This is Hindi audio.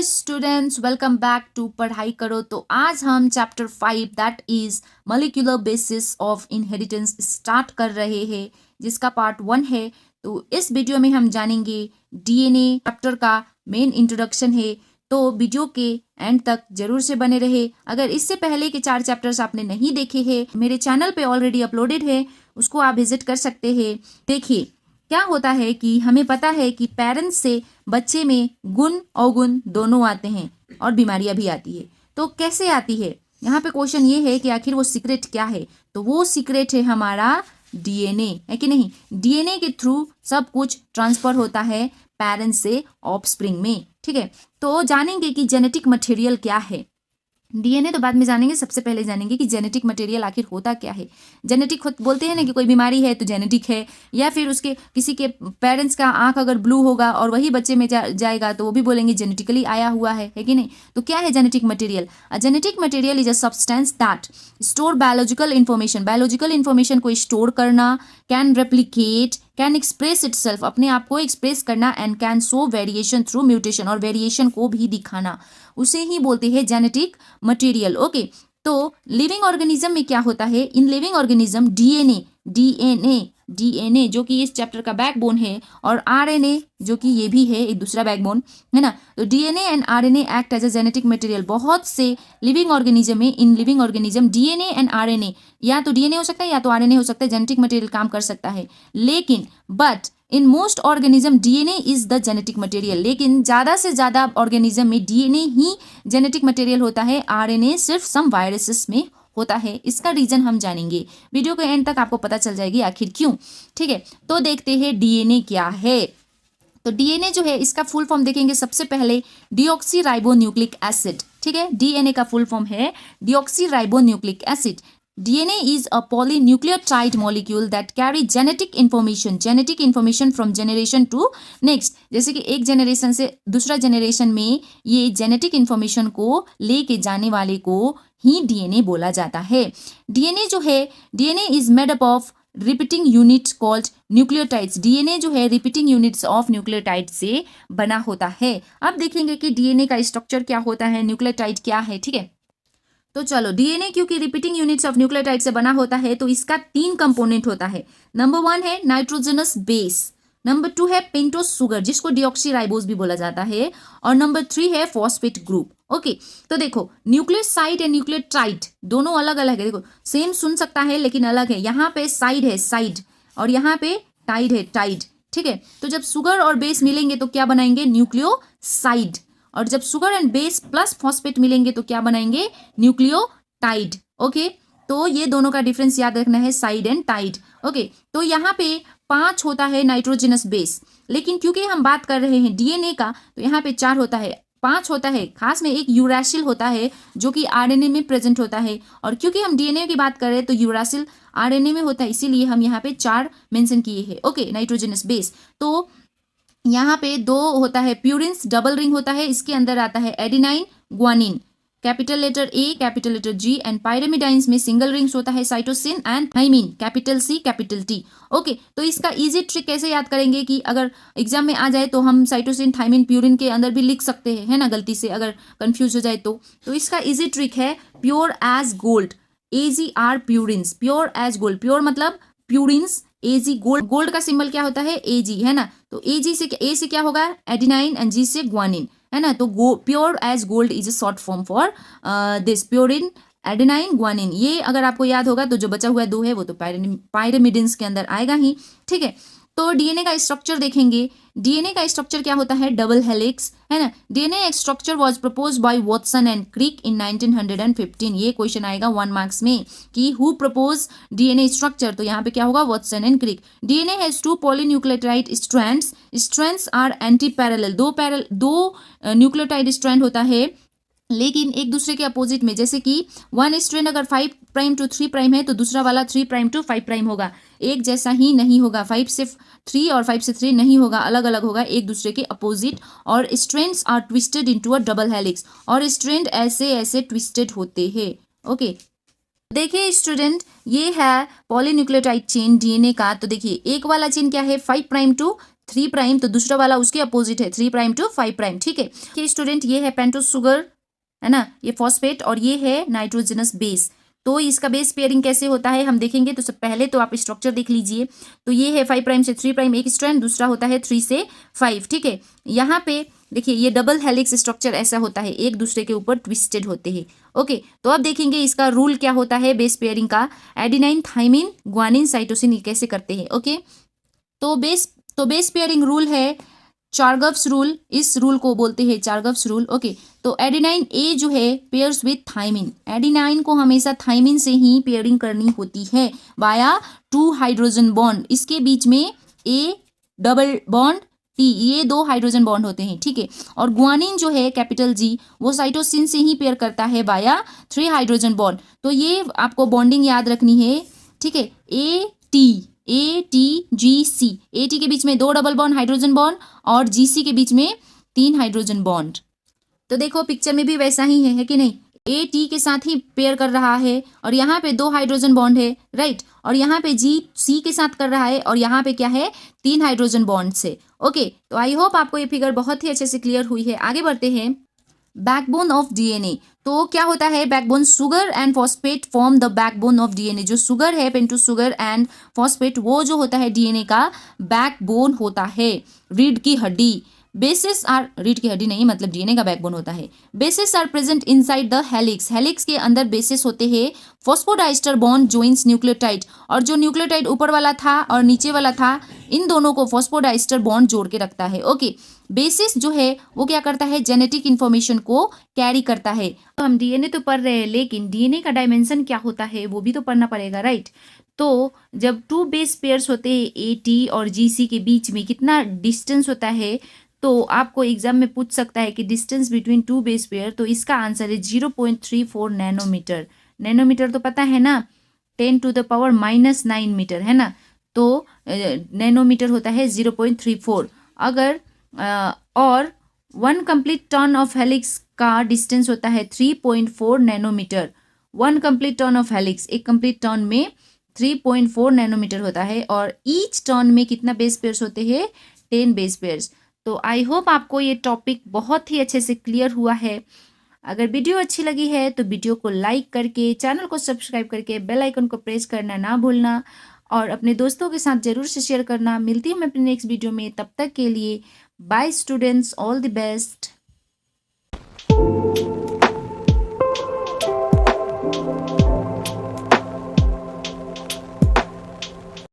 स्टूडेंट्स, वेलकम बैक टू पढ़ाई करो। तो आज हम chapter 5 that is molecular basis of inheritance start कर रहे हैं, जिसका पार्ट 1 है। तो इस वीडियो में हम जानेंगे डीएनए चैप्टर का मेन इंट्रोडक्शन है। तो वीडियो के एंड तक जरूर से बने रहे। अगर इससे पहले के 4 चैप्टर्स आपने नहीं देखे हैं, मेरे चैनल पे ऑलरेडी अपलोडेड है, उसको आप विजिट कर सकते हैं। देखिए क्या होता है कि हमें पता है कि पेरेंट्स से बच्चे में गुण अवगुण दोनों आते हैं और बीमारियां भी आती है। तो कैसे आती है, यहाँ पे क्वेश्चन ये है कि आखिर वो सीक्रेट क्या है। तो वो सीक्रेट है हमारा डीएनए, है कि नहीं। डीएनए के थ्रू सब कुछ ट्रांसफर होता है पेरेंट्स से ऑफस्प्रिंग में, ठीक है। तो जानेंगे कि जेनेटिक मटेरियल क्या है। डीएनए तो बाद में जानेंगे, सबसे पहले जानेंगे कि जेनेटिक मटेरियल आखिर होता क्या है। जेनेटिक बोलते हैं ना कि कोई बीमारी है तो जेनेटिक है, या फिर उसके किसी के पेरेंट्स का आंख अगर ब्लू होगा और वही बच्चे में जाएगा तो वो भी बोलेंगे जेनेटिकली आया हुआ है कि नहीं। तो क्या है genetic material? A genetic material is a substance that store biological information, biological information को स्टोर करना, can replicate, can express itself, अपने आप को एक्सप्रेस करना, and can show variation through mutation, और वेरिएशन को भी दिखाना, उसे ही बोलते हैं जेनेटिक मटेरियल। ओके, तो लिविंग ऑर्गेनिज्म में क्या होता है? इन living organism DNA DNA DNA जो कि इस चैप्टर का बैकबोन है, और आरएनए जो कि ये भी है एक दूसरा बैकबोन, है ना। तो DNA and RNA act as a genetic material. बहुत से लिविंग ऑर्गेनिज्म में, in living organism DNA and RNA, या तो डीएनए हो सकता है या तो आरएनए हो सकता है, जेनेटिक मटेरियल काम कर सकता है। लेकिन but in most organism DNA is the genetic material. लेकिन ज्यादा से ज्यादा ऑर्गेनिज्म में डीएनए ही जेनेटिक मटेरियल होता है, आरएनए सिर्फ सम वायरसेस में होता है। इसका रीजन हम जानेंगे, वीडियो के एंड तक आपको पता चल जाएगी आखिर क्यों, ठीक है। तो देखते हैं डीएनए क्या है। तो डीएनए जो है इसका फुल फॉर्म देखेंगे सबसे पहले, डीऑक्सी राइबो न्यूक्लिक एसिड, ठीक है। डीएनए का फुल फॉर्म है deoxy ribo nucleic acid. DNA is a polynucleotide molecule that carry genetic information from generation to next। जैसे कि एक जनरेशन से दूसरा जनरेशन में ये जेनेटिक इंफॉर्मेशन को लेके जाने वाले को ही डीएनए बोला जाता है। डीएनए जो है, DNA is made up of repeating units called nucleotides. DNA जो है रिपीटिंग यूनिट्स ऑफ न्यूक्लियोटाइड से बना होता है। अब देखेंगे कि डीएनए का स्ट्रक्चर क्या होता है, न्यूक्लियोटाइड क्या है, ठीक है। तो चलो, डीएनए क्योंकि रिपीटिंग यूनिट्स ऑफ न्यूक्लियोटाइड से बना होता है तो इसका 3 कंपोनेंट होता है। नंबर 1 है नाइट्रोजनस बेस, नंबर 2 है पेंटोस सुगर जिसको डीऑक्सीराइबोज भी बोला जाता है, और नंबर 3 है फॉस्फेट ग्रुप। ओके, तो देखो न्यूक्लियोसाइड एंड न्यूक्लियोटाइड दोनों अलग अलग है। देखो सेम सुन सकता है लेकिन अलग है। यहाँ पे साइड है साइड, और यहाँ पे टाइड है टाइड, ठीक है। तो जब शुगर और बेस मिलेंगे तो क्या बनाएंगे? न्यूक्लियोसाइड। और जब sugar and base plus phosphate मिलेंगे तो क्या बनाएंगे? न्यूक्लियोटाइड। ओके, तो ये दोनों का डिफरेंस याद रखना है, साइड एंड टाइड। ओके, तो यहाँ पे 5 होता है नाइट्रोजनस बेस, लेकिन क्योंकि हम बात कर रहे हैं डीएनए का तो यहाँ पे 4 होता है, 5 होता है। खास में एक यूरासिल होता है जो कि आरएनए में प्रेजेंट होता है, और क्योंकि हम डीएनए की बात कर रहे हैं तो यूरासिल आरएनए में होता है, इसीलिए हम यहाँ पे 4 मेंशन किए हैं। Okay, nitrogenous base. तो यहाँ पे 2 होता है प्यूरिन्स, डबल रिंग होता है, इसके अंदर आता है adenine guanine, capital letter A capital letter G, and pyrimidines में सिंगल रिंग्स होता है cytosine and thymine, capital C capital T. Okay, तो इसका इजी ट्रिक कैसे याद करेंगे कि अगर एग्जाम में आ जाए तो हम साइटोसिन थाइमिन प्यूरिन के अंदर भी लिख सकते हैं, है ना, गलती से अगर कंफ्यूज हो जाए तो इसका इजी ट्रिक है pure as gold, AgR purines, pure as gold. Pure मतलब प्यूरिन्स, Ag गोल्ड, गोल्ड का सिंबल क्या होता है? Ag, है ना। तो Ag से A से क्या होगा? एडिनाइन, एंड G से ग्वानिन, है ना। तो pure as gold is a short form for this purine adenine guanine. ये अगर आपको याद होगा तो जो बचा हुआ 2 है वो तो पायरेमिडिन्स के अंदर आएगा ही, ठीक है। तो डीएनए का स्ट्रक्चर देखेंगे। डीएनए का स्ट्रक्चर क्या होता है? डबल हेलिक्स, है ना। DNA structure was proposed by Watson and Crick in 1915। ये क्वेश्चन आएगा 1 मार्क्स में कि हु प्रपोज डीएनए स्ट्रक्चर, तो यहाँ पे क्या होगा? Watson and Crick. DNA has 2 polynucleotide strands, strands are antiparallel. 2 nucleotide strand होता है लेकिन एक दूसरे के अपोजिट में, जैसे कि 1 स्ट्रैंड अगर 5 प्राइम टू 3 प्राइम है तो दूसरा वाला 3 प्राइम टू 5 प्राइम होगा। एक जैसा ही नहीं होगा, 5 से 3 और 5 से 3 नहीं होगा, अलग अलग होगा, एक दूसरे के अपोजिट। और strands are twisted into a double helix, और स्ट्रैंड ऐसे ऐसे ट्विस्टेड होते हैं। ओके, देखिए स्टूडेंट, ये है पॉलीन्यूक्लियोटाइड चेन डीएनए का। तो देखिए एक वाला चेन क्या है? 5 प्राइम टू 3 प्राइम, तो दूसरा वाला उसके अपोजिट है 3 प्राइम टू 5 प्राइम, ठीक है। कि स्टूडेंट ये है पेंटोस शुगर, है ना, ये फॉस्फेट, और ये है नाइट्रोजनस बेस। तो इसका बेस पेयरिंग कैसे होता है हम देखेंगे। तो सब पहले तो आप स्ट्रक्चर देख लीजिए। तो ये है 5 प्राइम से 3 प्राइम एक स्ट्रैंड, दूसरा होता है 3 से 5, ठीक है। यहाँ पे देखिए ये डबल हेलिक्स स्ट्रक्चर ऐसा होता है, एक दूसरे के ऊपर ट्विस्टेड होते हैं। ओके, तो अब देखेंगे इसका रूल क्या होता है बेस पेयरिंग का। एडिनाइन, थाइमिन, ग्वानिन, साइटोसिन, ये कैसे करते हैं। ओके, तो बेस पेयरिंग रूल है चार्गव्स रूल, इस रूल को बोलते हैं चार्गव्स रूल। ओके, तो एडिनाइन ए जो है पेयर्स विथ थाइमिन, एडिनाइन को हमेशा थाइमिन से ही पेयरिंग करनी होती है वाया 2 हाइड्रोजन बॉन्ड। इसके बीच में ए डबल बॉन्ड टी, ये 2 हाइड्रोजन बॉन्ड होते हैं, ठीक है। और ग्वानिन जो है कैपिटल जी, वो साइटोसिन से ही पेयर करता है वाया 3 हाइड्रोजन बॉन्ड। तो ये आपको बॉन्डिंग याद रखनी है, ठीक है। ATGC, AT के बीच में 2 डबल बॉन्ड हाइड्रोजन बॉन्ड और GC के बीच में 3 हाइड्रोजन बॉन्ड। तो देखो पिक्चर में भी वैसा ही है कि नहीं। AT के साथ ही पेयर कर रहा है और यहाँ पे 2 हाइड्रोजन बॉन्ड है, राइट। और यहाँ पे GC के साथ कर रहा है और यहाँ पे क्या है 3 हाइड्रोजन बॉन्ड से। ओके, तो आई होप आपको ये फिगर बहुत ही अच्छे से क्लियर हुई है। आगे बढ़ते हैं। बैकबोन ऑफ DNA, तो क्या होता है backbone, sugar and phosphate form the backbone of DNA। जो शुगर है पेंटोस शुगर एंड फॉस्फेट, वो जो होता है DNA का बैकबोन होता है, रीढ़ की हड्डी। बेसिस आर, रीढ़ की हड्डी नहीं मतलब DNA का बैकबोन होता है। Bases are present inside the helix, helix के अंदर बेसिस होते हैं। फॉस्फोडाइस्टर बॉन्ड जॉइंस न्यूक्लियोटाइड, और जो न्यूक्लियोटाइड ऊपर वाला था और नीचे वाला था, इन दोनों को फॉस्फोडाइस्टर बॉन्ड जोड़ के रखता है। ओके, बेसिस जो है वो क्या करता है, जेनेटिक इन्फॉर्मेशन को कैरी करता है। तो हम डीएनए तो पढ़ रहे हैं, लेकिन डीएनए का डायमेंशन क्या होता है वो भी तो पढ़ना पड़ेगा, राइट। तो जब 2 बेस पेयर्स होते हैं AT और GC के बीच में कितना डिस्टेंस होता है, तो आपको एग्जाम में पूछ सकता है कि डिस्टेंस बिटवीन 2 बेस पेयर, तो इसका आंसर है 0.34 नैनोमीटर। नैनोमीटर तो पता है ना, 10⁻⁻9 मीटर, है ना। तो नैनोमीटर होता है 0.34। अगर और 1 कंप्लीट टर्न ऑफ हेलिक्स का डिस्टेंस होता है 3.4 nanometre. 1 complete turn of helix, एक कंप्लीट टर्न में 3.4 नैनोमीटर होता है। और ईच टर्न में कितना बेस पेयर्स होते हैं, 10 बेस पेयर्स। तो आई होप आपको ये टॉपिक बहुत ही अच्छे से क्लियर हुआ है। अगर वीडियो अच्छी लगी है तो वीडियो को लाइक करके, चैनल को सब्सक्राइब करके, बेल आइकन को प्रेस करना ना भूलना और अपने दोस्तों के साथ जरूर से शेयर करना। मिलती हूँ मैं अपने नेक्स्ट वीडियो में, तब तक के लिए bye students, all the best.